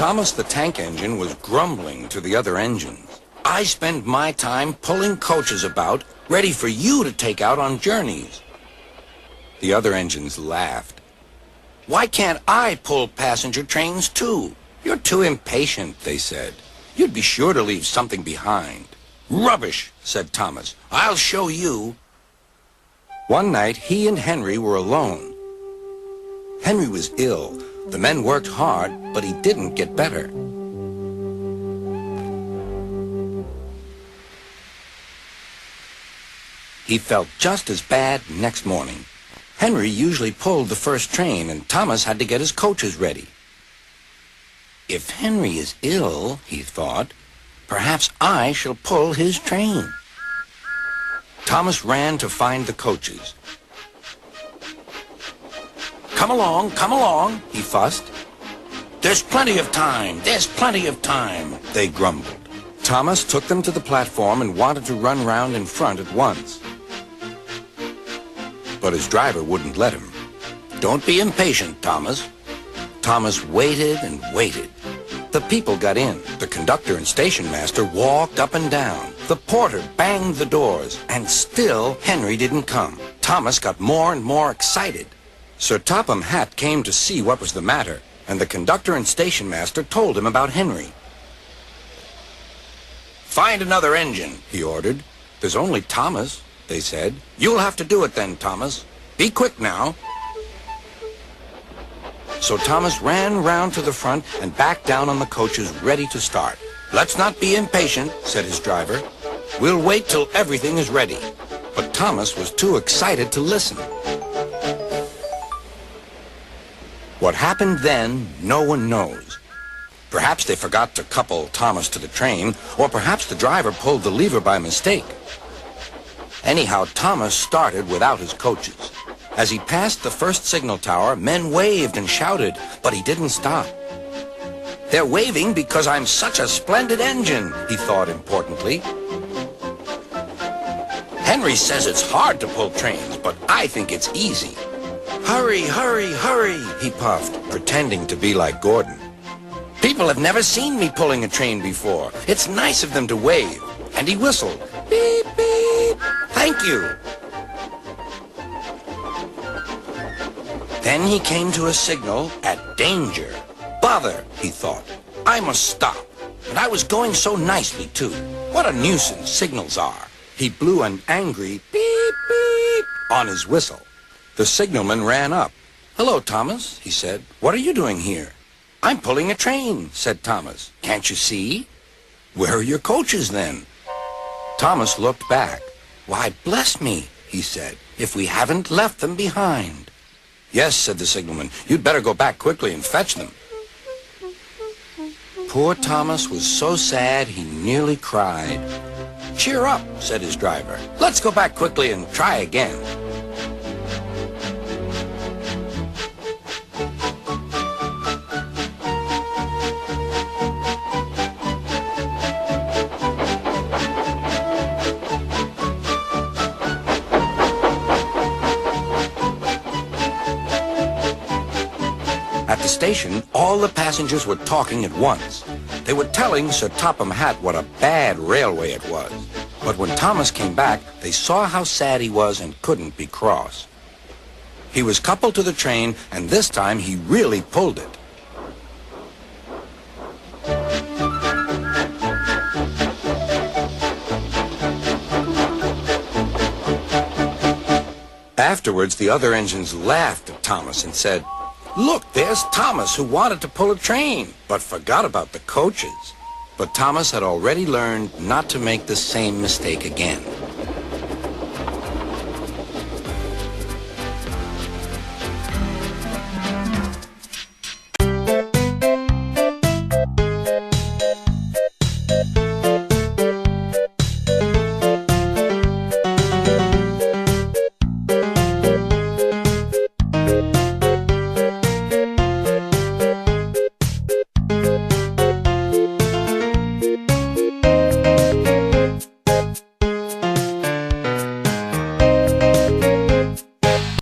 Thomas the Tank Engine was grumbling to the other engines. "I spend my time pulling coaches about, ready for you to take out on journeys." The other engines laughed. "Why can't I pull passenger trains too? You're too impatient," they said. "You'd be sure to leave something behind." "Rubbish," said Thomas. "I'll show you." One night, he and Henry were alone. Henry was ill. The men worked hard, but he didn't get better. He felt just as bad next morning. Henry usually pulled the first train, and Thomas had to get his coaches ready. "If Henry is ill," he thought, "perhaps I shall pull his train." Thomas ran to find the coaches. Come along," he fussed. "There's plenty of time, they grumbled. Thomas took them to the platform and wanted to run round in front at once. But his driver wouldn't let him. "Don't be impatient, Thomas." Thomas waited and waited. The people got in. The conductor and station master walked up and down. The porter banged the doors, and still Henry didn't come. Thomas got more and more excited. Sir Topham Hatt came to see what was the matter, and the conductor and station master told him about Henry. "Find another engine," he ordered. "There's only Thomas," they said. "You'll have to do it then, Thomas. Be quick now." So Thomas ran round to the front and back down on the coaches, ready to start. "Let's not be impatient," said his driver. "We'll wait till everything is ready." But Thomas was too excited to listen. What happened then, no one knows. Perhaps they forgot to couple Thomas to the train, or perhaps the driver pulled the lever by mistake. Anyhow, Thomas started without his coaches. As he passed the first signal tower, men waved and shouted, but he didn't stop. "They're waving because I'm such a splendid engine," he thought importantly. "Henry says it's hard to pull trains, but I think it's easy. Hurry, hurry, hurry," he puffed, pretending to be like Gordon. "People have never seen me pulling a train before. It's nice of them to wave." And he whistled. "Beep, beep. Thank you." Then he came to a signal at danger. "Bother," he thought. "I must stop. And I was going so nicely, too. What a nuisance signals are." He blew an angry beep, beep on his whistle. The signalman ran up. "Hello, Thomas," he said. "What are you doing here?" "I'm pulling a train," said Thomas. "Can't you see?" "Where are your coaches, then?" Thomas looked back. "Why, bless me," he said, "if we haven't left them behind." "Yes," said the signalman. "You'd better go back quickly and fetch them." Poor Thomas was so sad he nearly cried. "Cheer up," said his driver. "Let's go back quickly and try again." At the station, all the passengers were talking at once. They were telling Sir Topham Hatt what a bad railway it was. But when Thomas came back, they saw how sad he was and couldn't be cross. He was coupled to the train, and this time he really pulled it. Afterwards, the other engines laughed at Thomas and said, "Look, there's Thomas who wanted to pull a train, but forgot about the coaches." But Thomas had already learned not to make the same mistake again.